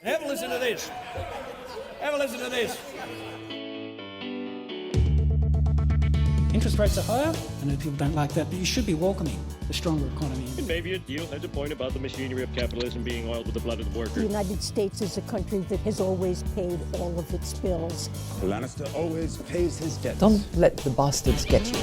Have a listen to this. Have a listen to this. Interest rates are higher. I know people don't like that, but you should be welcoming the stronger economy. Maybe a deal has a point about the machinery of capitalism being oiled with the blood of the workers. The United States is a country that has always paid all of its bills. Lannister always pays his debts. Don't let the bastards get you.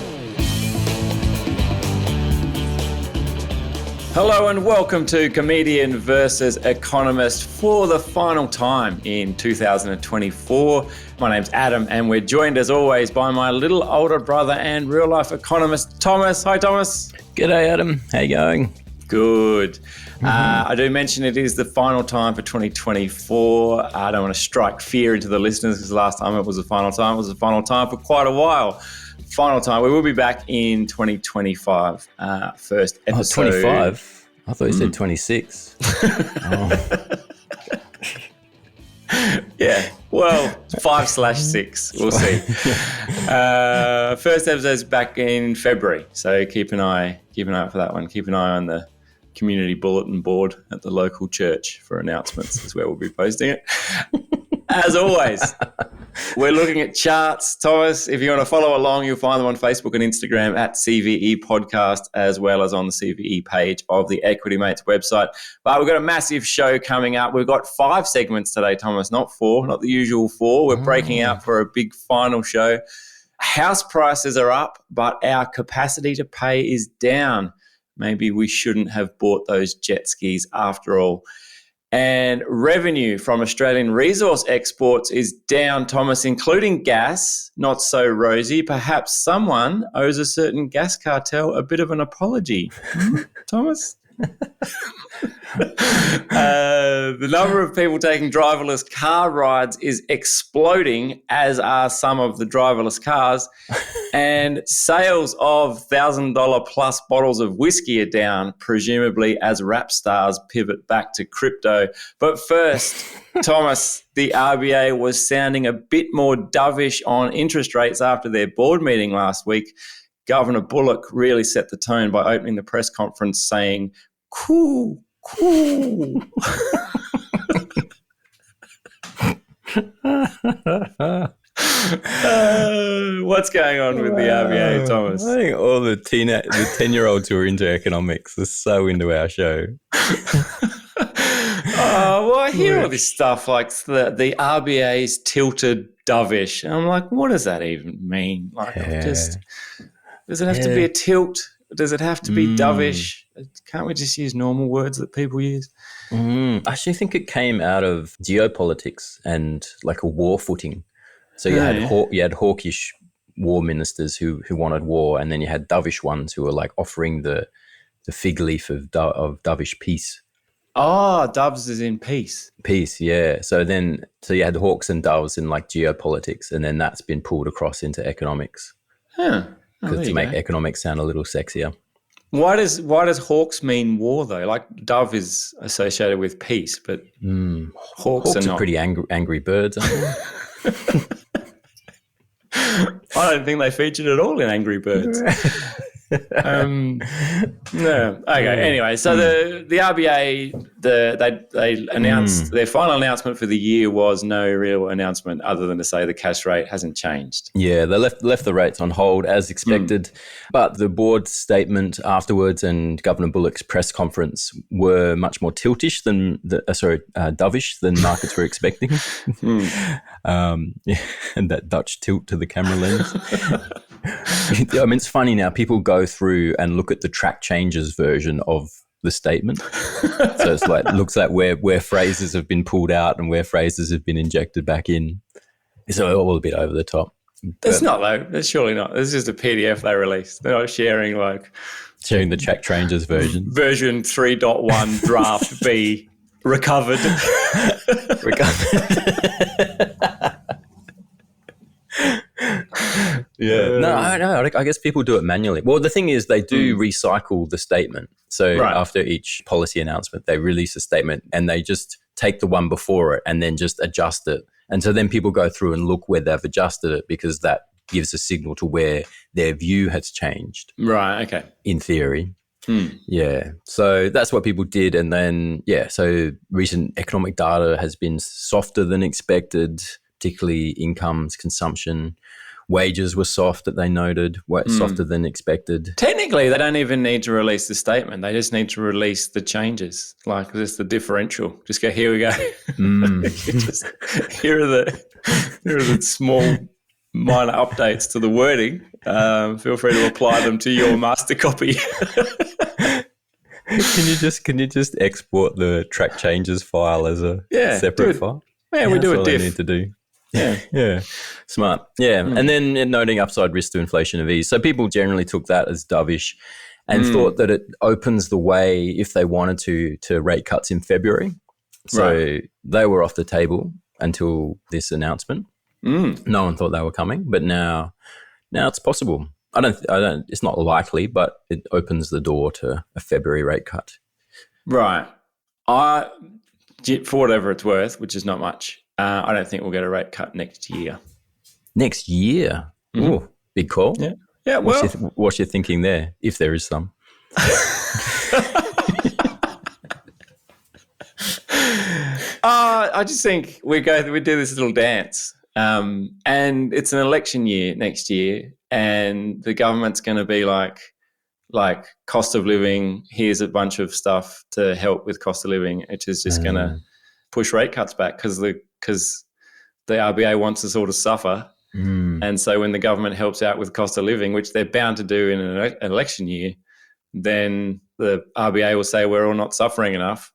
Hello and welcome to Comedian versus Economist for the final time in 2024. My name's Adam and we're joined as always by my little older brother and real life economist, Thomas. Hi, Thomas. G'day, Adam. How you going? Good. I do mention it is the final time for 2024. I don't want to strike fear into the listeners because last time it was the final time. It was the final time for quite a while. Final time. We will be back in 2025. First episode. 25? I thought you said 26. Yeah. Well, 5/6. We'll see. First episode's back in February, so keep an eye out for that one. Keep an eye on the community bulletin board at the local church for announcements. Is where we'll be posting it. As always, we're looking at charts. Thomas, if you want to follow along, you'll find them on Facebook and Instagram at CVE Podcast, as well as on the CVE page of the Equity Mates website. But we've got a massive show coming up. We've got 5 segments today, Thomas, not 4, not the usual 4. We're breaking out for a big final show. House prices are up, but our capacity to pay is down. Maybe we shouldn't have bought those jet skis after all. And revenue from Australian resource exports is down, Thomas, including gas, not so rosy. Perhaps someone owes a certain gas cartel a bit of an apology. Thomas? The number of people taking driverless car rides is exploding, as are some of the driverless cars. And sales of $1,000 plus bottles of whiskey are down, presumably as rap stars pivot back to crypto. But first, Thomas, the RBA was sounding a bit more dovish on interest rates after their board meeting last week. Governor Bullock really set the tone by opening the press conference saying, cool. What's going on with the RBA, Thomas? I think all the 10-year-olds who are into economics are so into our show. Well, I hear all this stuff like the RBA's tilted dovish. And I'm like, what does that even mean? Like, does it have to be a tilt? Does it have to be dovish? Can't we just use normal words that people use? I actually think it came out of geopolitics and like a war footing. So you had hawkish war ministers who wanted war, and then you had dovish ones who were like offering the fig leaf of dovish peace. Oh, doves is in peace. Peace, yeah. So you had hawks and doves in like geopolitics, and then that's been pulled across into economics. Huh. To make economics sound a little sexier. Why does hawks mean war though? Like dove is associated with peace, but hawks are not. Pretty angry birds, aren't they? I don't think they featured at all in Angry Birds. No. Okay. Anyway, so the RBA they announced their final announcement for the year was no real announcement other than to say the cash rate hasn't changed. Yeah, they left the rates on hold as expected, but the board statement afterwards and Governor Bullock's press conference were much more tiltish than dovish than markets were expecting. And that Dutch tilt to the camera lens. I mean, it's funny now. People go through and look at the track changes version of the statement. So it's like looks like where phrases have been pulled out and where phrases have been injected back in. It's all a bit over the top. It's not though. It's surely not. It's just a PDF they released. They're not sharing the track changes version. Version 3.1 draft B recovered. Yeah. No, I guess people do it manually. Well, the thing is they do recycle the statement. So after each policy announcement, they release a statement and they just take the one before it and then just adjust it. And so then people go through and look where they've adjusted it because that gives a signal to where their view has changed. Right, okay. In theory. Yeah. So that's what people did. And then, so recent economic data has been softer than expected, particularly incomes, consumption. Wages were soft that they noted, softer than expected. Technically, they don't even need to release the statement. They just need to release the changes, like just the differential. Just go, here we go. Here are the small minor updates to the wording. Feel free to apply them to your master copy. Can you just export the track changes file as a separate file? Yeah, we do a diff. They need to do. Yeah. Smart. Yeah. And then noting upside risk to inflation of ease. So people generally took that as dovish and thought that it opens the way, if they wanted to rate cuts in February. So they were off the table until this announcement. No one thought they were coming, but now it's possible. I don't, it's not likely, but it opens the door to a February rate cut. Right. For whatever it's worth, which is not much, I don't think we'll get a rate cut next year. Next year? Ooh, big call. Yeah. Yeah. Well, what's your thinking there, if there is some? I just think we do this little dance, and it's an election year next year, and the government's going to be like cost of living. Here's a bunch of stuff to help with cost of living, which is just going to push rate cuts back because the RBA wants us all to suffer. And so when the government helps out with cost of living, which they're bound to do in an election year, then the RBA will say we're all not suffering enough.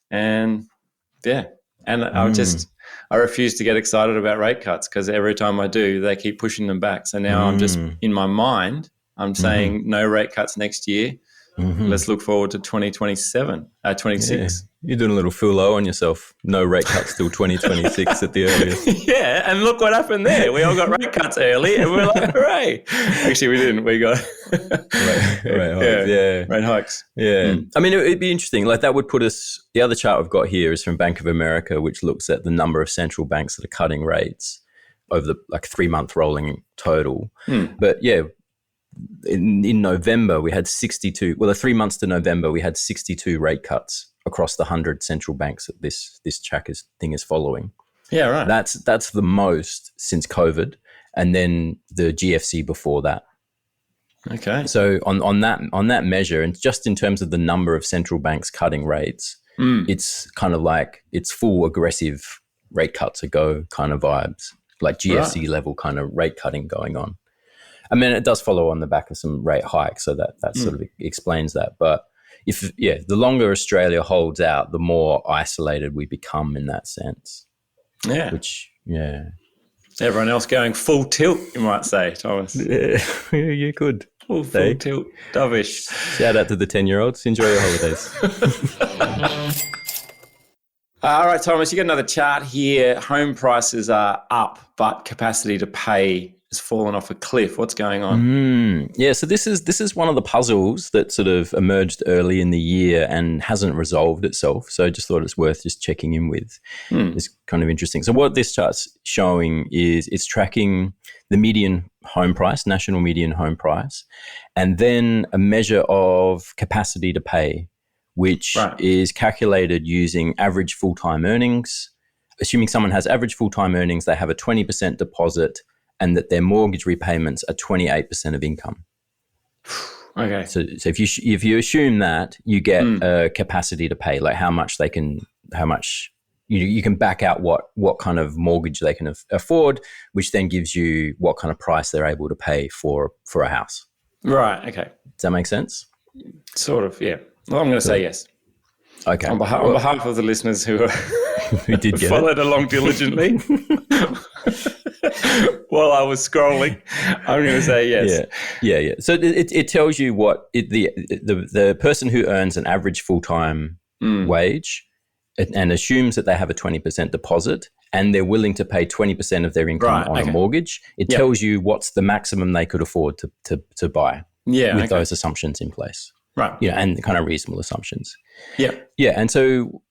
And I refuse to get excited about rate cuts because every time I do, they keep pushing them back. So now I'm just, in my mind, I'm saying no rate cuts next year. Let's look forward to 26. Yeah. You're doing a little fulo on yourself. No rate cuts till 2026 at the earliest. Yeah, and look what happened there. We all got rate cuts early and we're like, hooray. Actually, we didn't. We got rate hikes. Yeah. I mean, it'd be interesting. Like that would put us, the other chart we've got here is from Bank of America, which looks at the number of central banks that are cutting rates over the 3-month rolling total. But yeah, in November, we had 62. Well, the 3 months to November, we had 62 rate cuts across the 100 central banks that this thing is following. Yeah, right. That's the most since COVID, and then the GFC before that. Okay. So on that measure, and just in terms of the number of central banks cutting rates, it's kind of like it's full aggressive rate cuts a go kind of vibes, like GFC level kind of rate cutting going on. I mean, it does follow on the back of some rate hikes, so that sort of explains that. But the longer Australia holds out, the more isolated we become in that sense. Yeah. Everyone else going full tilt, you might say, Thomas. Yeah, you could. Full tilt, dovish. Shout out to the 10-year-olds. Enjoy your holidays. All right, Thomas, you got another chart here. Home prices are up, but capacity to pay has fallen off a cliff. What's going on? Yeah, so this is one of the puzzles that sort of emerged early in the year and hasn't resolved itself. So I just thought it's worth just checking in with. It's kind of interesting. So what this chart's showing is it's tracking the median home price, national median home price, and then a measure of capacity to pay, which is calculated using average full-time earnings. Assuming someone has average full-time earnings, they have a 20% deposit, and that their mortgage repayments are 28% of income. Okay. So if you assume that, you get a capacity to pay, like how much you can back out what kind of mortgage they can afford, which then gives you what kind of price they're able to pay for a house. Right. Okay. Does that make sense? Sort of. Yeah. Well, I'm going to say yes. Okay. On behalf of the listeners who did get followed along diligently while I was scrolling, I'm going to say yes. Yeah. So it tells you what the person who earns an average full-time wage and assumes that they have a 20% deposit and they're willing to pay 20% of their income on a mortgage. It tells you what's the maximum they could afford to buy with those assumptions in place. Right. And kind of reasonable assumptions. Yeah. Yeah. And so,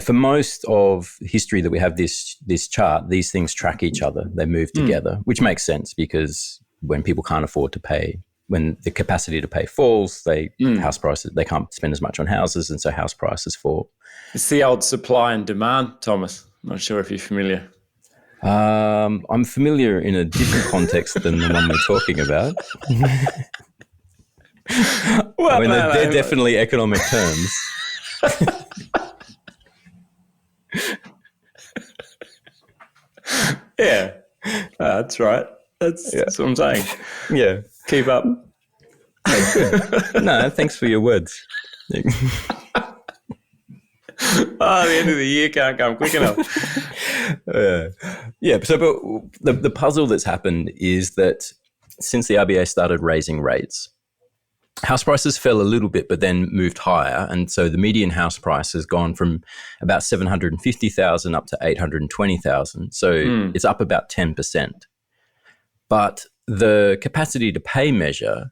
for most of history that we have this chart, these things track each other. They move together, which makes sense because when people can't afford to pay, when the capacity to pay falls, house prices, they can't spend as much on houses, and so house prices fall. It's the old supply and demand, Thomas. Not sure if you're familiar. I'm familiar in a different context than the one we're talking about. Well, I mean, they're definitely economic terms. Yeah, that's right. That's what I'm saying. Yeah. Keep up. No, thanks for your words. The end of the year can't come quick enough. But the puzzle that's happened is that since the RBA started raising rates, house prices fell a little bit, but then moved higher. And so the median house price has gone from about 750,000 up to 820,000. So it's up about 10%. But the capacity to pay measure,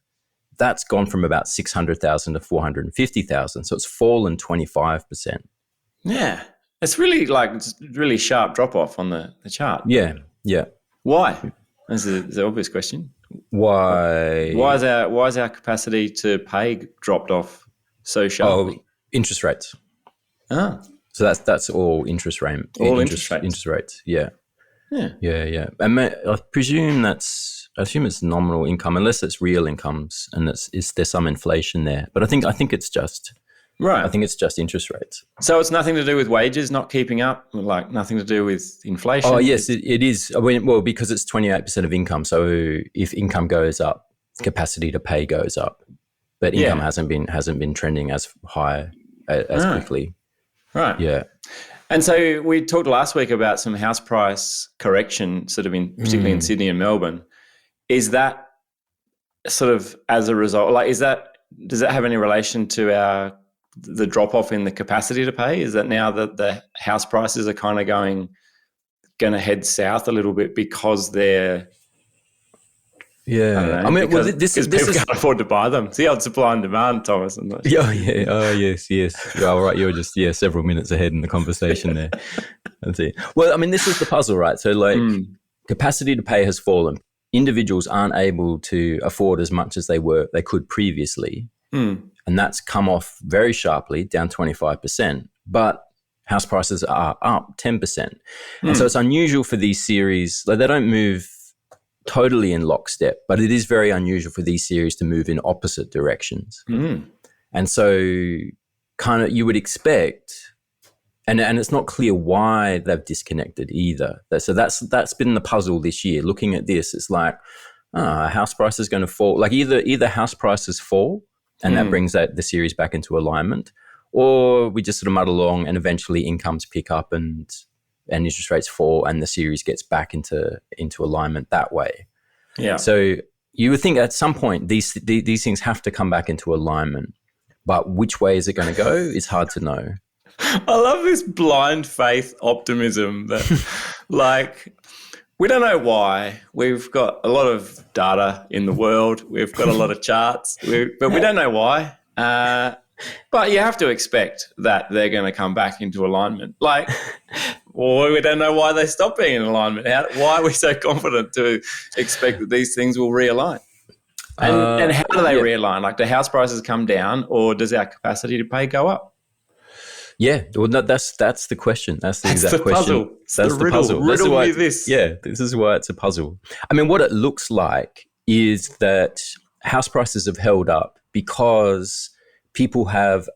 that's gone from about 600,000 to 450,000. So it's fallen 25%. Yeah. It's really sharp drop off on the chart. Yeah. Why? That's the obvious question. Why? Why is our capacity to pay dropped off so sharply? Interest rates. Ah. So that's all interest rate. Interest rates. Interest rates. Yeah. Yeah. And I presume it's nominal income, unless it's real incomes, and there's some inflation there. But I think it's just right. I think it's just interest rates. So it's nothing to do with wages not keeping up, like nothing to do with inflation. Oh yes, it is. I mean, well, because it's 28% of income. So if income goes up, capacity to pay goes up, but income hasn't been trending as high as quickly. Right. Yeah. And so we talked last week about some house price correction, sort of particularly in Sydney and Melbourne. Is that sort of as a result? Does that have any relation to the drop off in the capacity to pay? Is that now that the house prices are kind of going to head south a little bit because they're I mean, because people is can't afford to buy them. It's the old supply and demand, Thomas. Yeah. Oh, yes. Yeah, all right. You're just several minutes ahead in the conversation there. That's it. Well, I mean, this is the puzzle, right? So, capacity to pay has fallen. Individuals aren't able to afford as much as they could previously, and that's come off very sharply, down 25%. But house prices are up 10%, and so it's unusual for these series. Like, they don't move totally in lockstep, but it is very unusual for these series to move in opposite directions. And so kind of you would expect, and it's not clear why they've disconnected either. So that's been the puzzle this year. Looking at this, it's like, house price is going to fall. Like either house prices fall and that brings the series back into alignment, or we just sort of muddle along and eventually incomes pick up and interest rates fall and the series gets back into alignment that way. Yeah. So you would think at some point these things have to come back into alignment, but which way is it going to go? It's hard to know. I love this blind faith optimism that we don't know why. We've got a lot of data in the world. We've got a lot of charts, but we don't know why. But you have to expect that they're going to come back into alignment. Or we don't know why they stop being in alignment. Why are we so confident to expect that these things will realign? And how do they realign? Like, do house prices come down, or does our capacity to pay go up? Yeah, well, that's the question. That's the exact question. Puzzle. That's the puzzle. Riddle me this. Yeah, this is why it's a puzzle. I mean, what it looks like is that house prices have held up because people have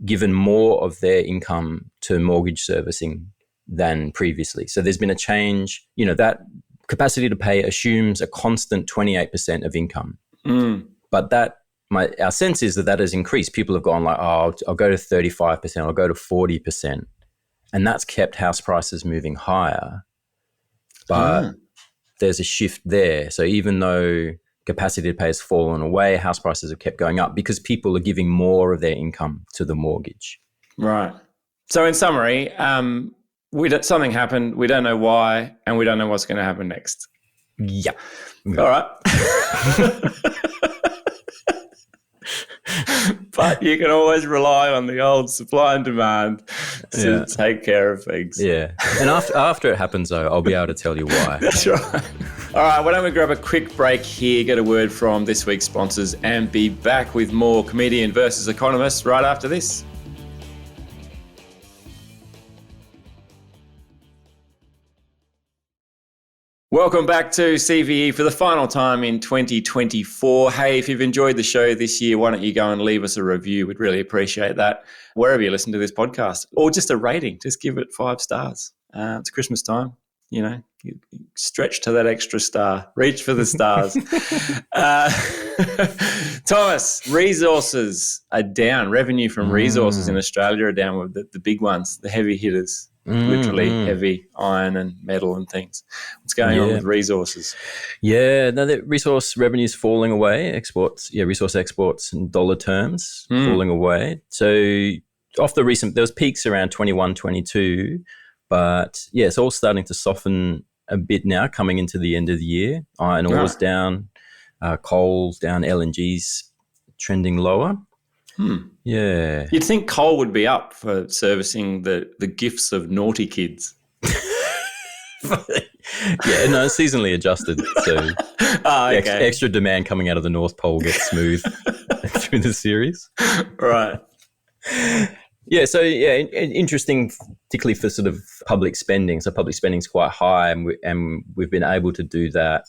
given more of their income to mortgage servicing than previously. So there's been a change. That capacity to pay assumes a constant 28% of income. But our sense is that has increased. People have gone I'll go to 35%, I'll go to 40%. And that's kept house prices moving higher. But there's a shift there. So even though capacity to pay has fallen away, house prices have kept going up because people are giving more of their income to the mortgage. Right. So in summary, something happened, we don't know why, and we don't know what's going to happen next. Yeah. All right. But you can always rely on the old supply and demand to take care of things. Yeah. And after it happens, though, I'll be able to tell you why. That's right. All right, why don't we grab a quick break here, get a word from this week's sponsors, and be back with more Comedian versus Economist right after this. Welcome back to CVE for the final time in 2024. Hey, if you've enjoyed the show this year, why don't you go and leave us a review? We'd really appreciate that wherever you listen to this podcast, or just a rating. Just give it 5 stars. It's Christmas time. You know, you stretch to that extra star, reach for the stars. Thomas, resources are down. Revenue from resources in Australia are down with the big ones, the heavy hitters. Literally heavy iron and metal and things. What's going on with resources? Yeah, no, the resource revenue's falling away. Resource exports in dollar terms falling away. So off the recent, there was peaks around 21, 22, but yeah, it's all starting to soften a bit now coming into the end of the year. Iron ore's down, coal's down, LNG's trending lower. Yeah. You'd think coal would be up for servicing the gifts of naughty kids. Yeah, no, seasonally adjusted. So extra demand coming out of the North Pole gets smooth through the series. Right. Yeah, so interesting, particularly for sort of public spending. So public spending is quite high, and we've been able to do that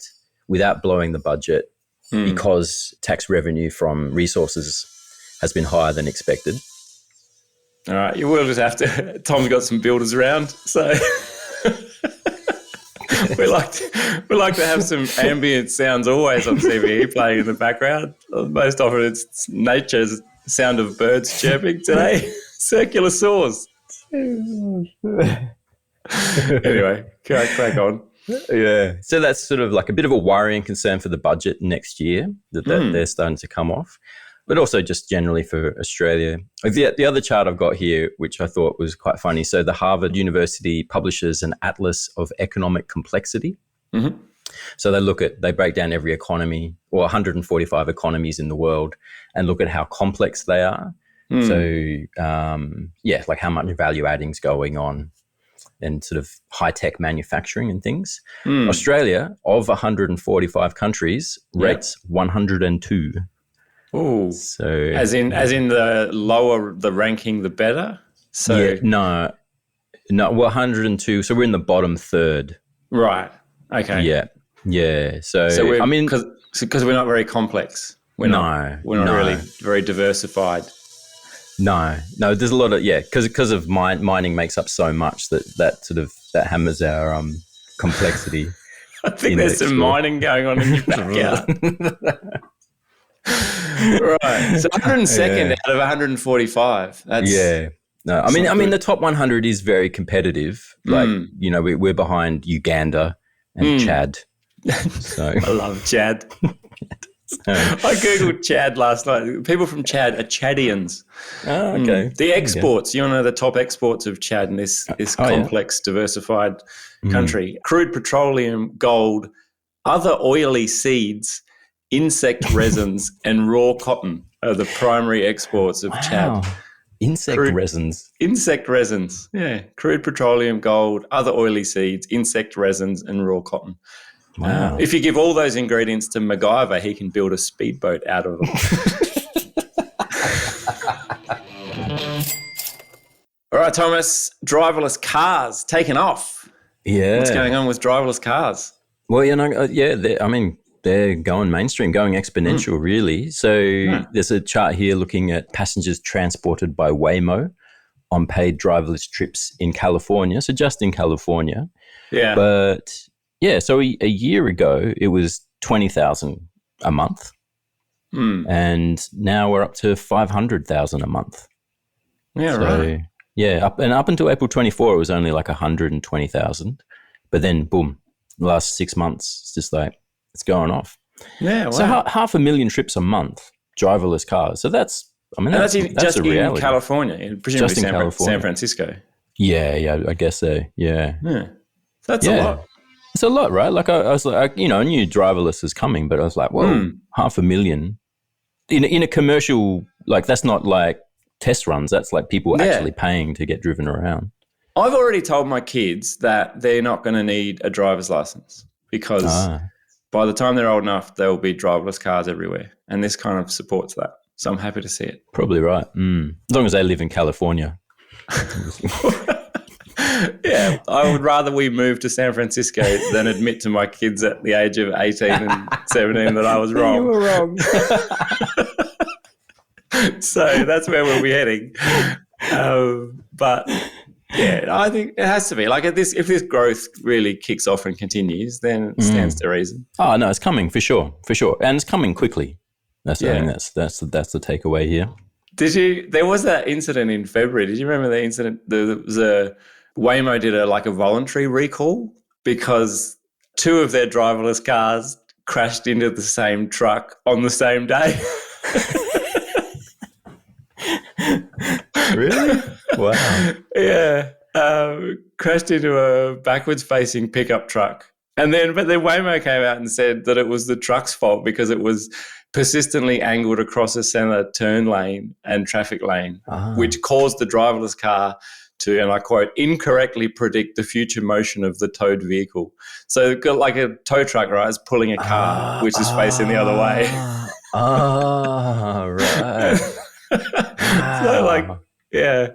without blowing the budget because tax revenue from resources has been higher than expected. All right, you will just have to. Tom's got some builders around, so we like to have some ambient sounds always on CVE playing in the background. Most often it's nature's sound of birds chirping. Today, circular saws. Anyway, crack on. Yeah, so that's sort of like a bit of a worrying concern for the budget next year that they're starting to come off. But also just generally for Australia. The other chart I've got here, which I thought was quite funny. So the Harvard University publishes an atlas of economic complexity. Mm-hmm. So they break down every economy, or 145 economies in the world, and look at how complex they are. So, like how much value adding's going on and sort of high-tech manufacturing and things. Australia, of 145 countries, rates 102. Oh, so as in the lower the ranking, the better. So no, we're 102. So we're in the bottom third. Right. Okay. Yeah. So we're, because we're not very complex. We're not really very diversified. No. There's a lot of because of mining makes up so much that hammers our complexity. I think there's some mining going on in your backyard. Right. So 102nd out of 145. That's No, I mean the top 100 is very competitive. Like, we're behind Uganda and Chad. So I love Chad. I googled Chad last night. People from Chad are Chadians. Oh, okay. The exports, you want to know the top exports of Chad in this complex, diversified country. Crude petroleum, gold, other oily seeds, insect resins, and raw cotton are the primary exports of Chad. Insect resins. Insect resins, yeah. Crude petroleum, gold, other oily seeds, insect resins, and raw cotton. Wow. If you give all those ingredients to MacGyver, he can build a speedboat out of them. All right, Thomas, driverless cars taken off. Yeah. What's going on with driverless cars? Well, they're going mainstream, going exponential, really. So there's a chart here looking at passengers transported by Waymo on paid driverless trips in California. So just in California. Yeah. But so a year ago, it was 20,000 a month. And now we're up to 500,000 a month. Yeah, right. Yeah, up until April 24, it was only like 120,000. But then, boom, the last 6 months, it's just like, it's going off. Yeah, wow. So 500,000 trips a month, driverless cars. So that's just a reality. In California, presumably just in California. San Francisco. Yeah, I guess so. Yeah. That's a lot. It's a lot, right? Like I was like, I knew driverless was coming, but I was like, whoa, 500,000 in a commercial like that's not like test runs. That's like people Yeah. actually paying to get driven around. I've already told my kids that they're not going to need a driver's license because by the time they're old enough, there will be driverless cars everywhere. And this kind of supports that. So I'm happy to see it. Probably right. As long as they live in California. Yeah, I would rather we move to San Francisco than admit to my kids at the age of 18 and 17 that I was wrong. You were wrong. So that's where we'll be heading. But yeah, I think it has to be like if this growth really kicks off and continues, then it stands to reason. Oh no, it's coming for sure, and it's coming quickly. I think that's the takeaway here. There was that incident in February. Did you remember the incident? There was Waymo did a voluntary recall because 2 of their driverless cars crashed into the same truck on the same day. Really? Wow. Yeah. Crashed into a backwards facing pickup truck. But then Waymo came out and said that it was the truck's fault because it was persistently angled across a center turn lane and traffic lane, which caused the driverless car to, and I quote, incorrectly predict the future motion of the towed vehicle. So like a tow truck, right, is pulling a car which is facing the other way. Right. So like, yeah.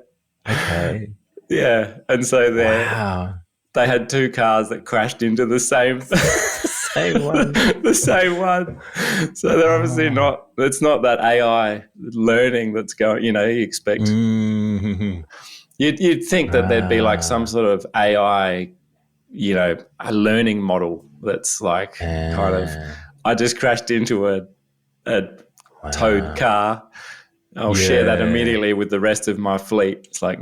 Okay. Yeah. And so they had 2 cars that crashed into the same Same one. the same one. So they're obviously not, it's not that AI learning that's going, you expect. Mm-hmm. You'd think that there'd be like some sort of AI, a learning model that's like kind of, I just crashed into a towed car. I'll share that immediately with the rest of my fleet. It's like,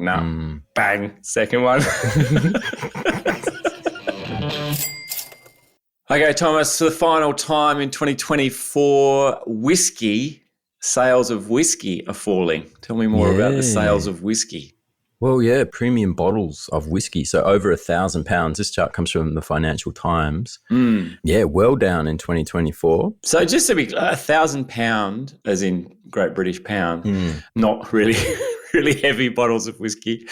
bang, second one. Okay, Thomas, for the final time in 2024, sales of whiskey are falling. Tell me more about the sales of whiskey. Well, yeah, premium bottles of whiskey. So over £1,000. This chart comes from the Financial Times. Yeah, well down in 2024. So just to be £1,000, as in Great British pound, not really, really heavy bottles of whiskey.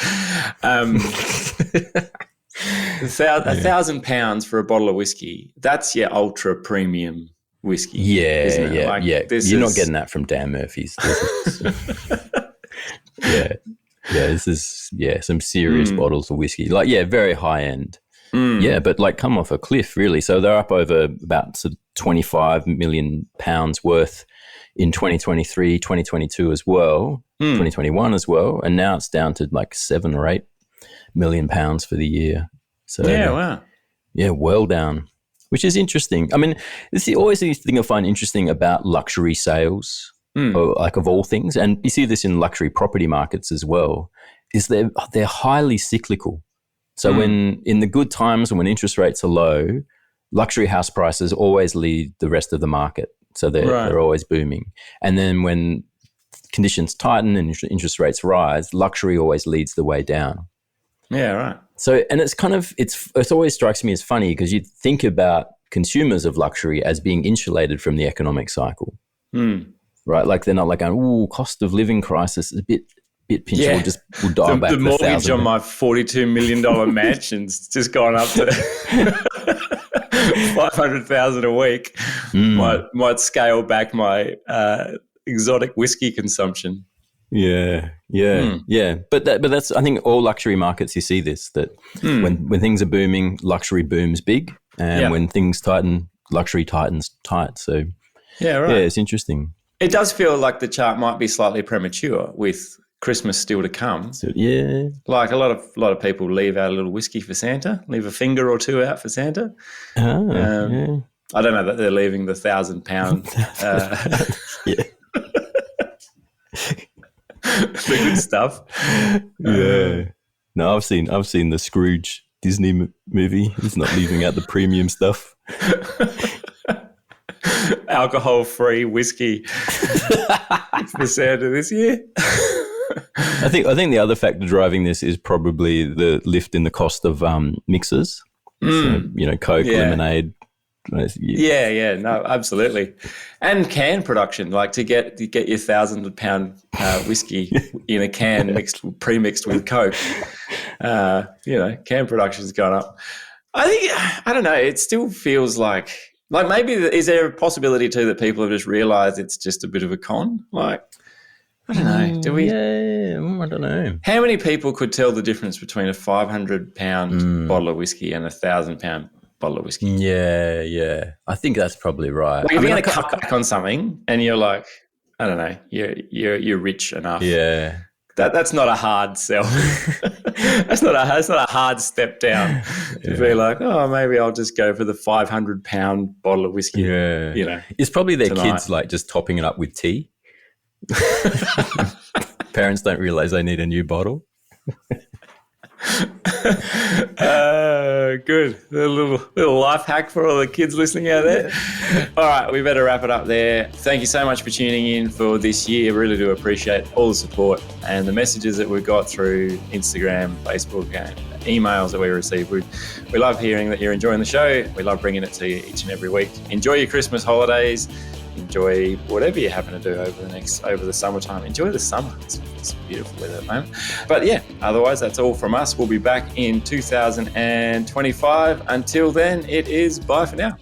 £1,000 for a bottle of whiskey. That's your ultra premium whiskey. Yeah, isn't it? yeah, Like, yeah. You're not getting that from Dan Murphy's. Yeah, this is some serious bottles of whiskey. Like, very high end. Yeah, but like come off a cliff, really. So they're up over about sort of £25 million worth in 2023, 2022 as well, 2021 as well, and now it's down to like £7 or £8 million for the year. So wow. Yeah, well down, which is interesting. I mean, this is always the thing I find interesting about luxury sales. Or like of all things, and you see this in luxury property markets as well, is they're highly cyclical. So when in the good times and when interest rates are low, luxury house prices always lead the rest of the market. So they're always booming. And then when conditions tighten and interest rates rise, luxury always leads the way down. Yeah, right. So, and it's kind of, it always strikes me as funny because you think about consumers of luxury as being insulated from the economic cycle. Right, like they're not like, cost of living crisis is a bit pinch. Yeah. We'll dial back the mortgage 1,000. on my $42 million mansion's just gone up to $500,000 a week. Might scale back my exotic whiskey consumption. Yeah. But that's, I think all luxury markets you see this, that when things are booming, luxury booms big, and when things tighten, luxury tightens tight. So yeah, it's interesting. It does feel like the chart might be slightly premature with Christmas still to come. So, yeah. Like a lot of people leave out a little whiskey for Santa, leave a finger or 2 out for Santa. Yeah. I don't know that they're leaving the £1,000 Yeah. the good stuff. Yeah. No, I've seen the Scrooge Disney movie. He's not leaving out the premium stuff. Alcohol-free whiskey for Santa this year. I think the other factor driving this is probably the lift in the cost of mixers. So, Coke, lemonade, Yeah, no, absolutely. And can production, like to get your 1,000-pound whiskey in a can pre-mixed with Coke. Can production's gone up. I don't know. It still feels like maybe is there a possibility too that people have just realised it's just a bit of a con? Like, I don't know. Do we? Yeah, I don't know. How many people could tell the difference between a 500-pound bottle of whiskey and a 1,000-pound bottle of whiskey? Yeah. I think that's probably right. Like if you're going to cut back on something and you're like, I don't know, you're rich enough. Yeah. That's not a hard sell. That's not a hard step down to be like, oh, maybe I'll just go for the 500-pound bottle of whiskey. Yeah. It's probably their tonight. kids like just topping it up with tea. Parents don't realise they need a new bottle. Good. A little life hack for all the kids listening out there. All right, we better wrap it up there. Thank you so much for tuning in for this year. Really do appreciate all the support and the messages that we've got through Instagram, Facebook, and emails that we receive. We love hearing that you're enjoying the show. We love bringing it to you each and every week. Enjoy your Christmas holidays. Enjoy whatever you happen to do over the summertime. Enjoy the summer. It's beautiful weather at the moment. But yeah, otherwise that's all from us. We'll be back in 2025. Until then, it is bye for now.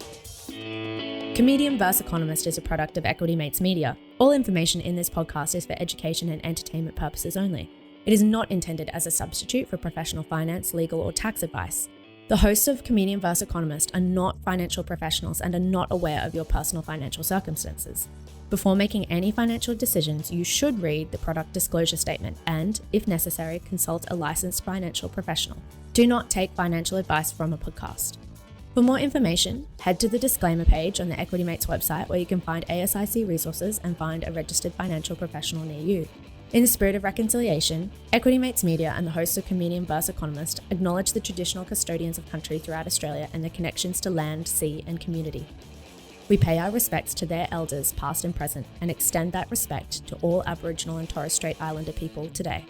Comedian vs. Economist is a product of Equity Mates Media. All information in this podcast is for education and entertainment purposes only. It is not intended as a substitute for professional finance, legal, or tax advice. The hosts of Comedian vs. Economist are not financial professionals and are not aware of your personal financial circumstances. Before making any financial decisions, you should read the product disclosure statement and, if necessary, consult a licensed financial professional. Do not take financial advice from a podcast. For more information, head to the disclaimer page on the Equity Mates website where you can find ASIC resources and find a registered financial professional near you. In the spirit of reconciliation, Equity Mates Media and the hosts of Comedian vs. Economist acknowledge the traditional custodians of country throughout Australia and their connections to land, sea, and community. We pay our respects to their elders, past and present, and extend that respect to all Aboriginal and Torres Strait Islander people today.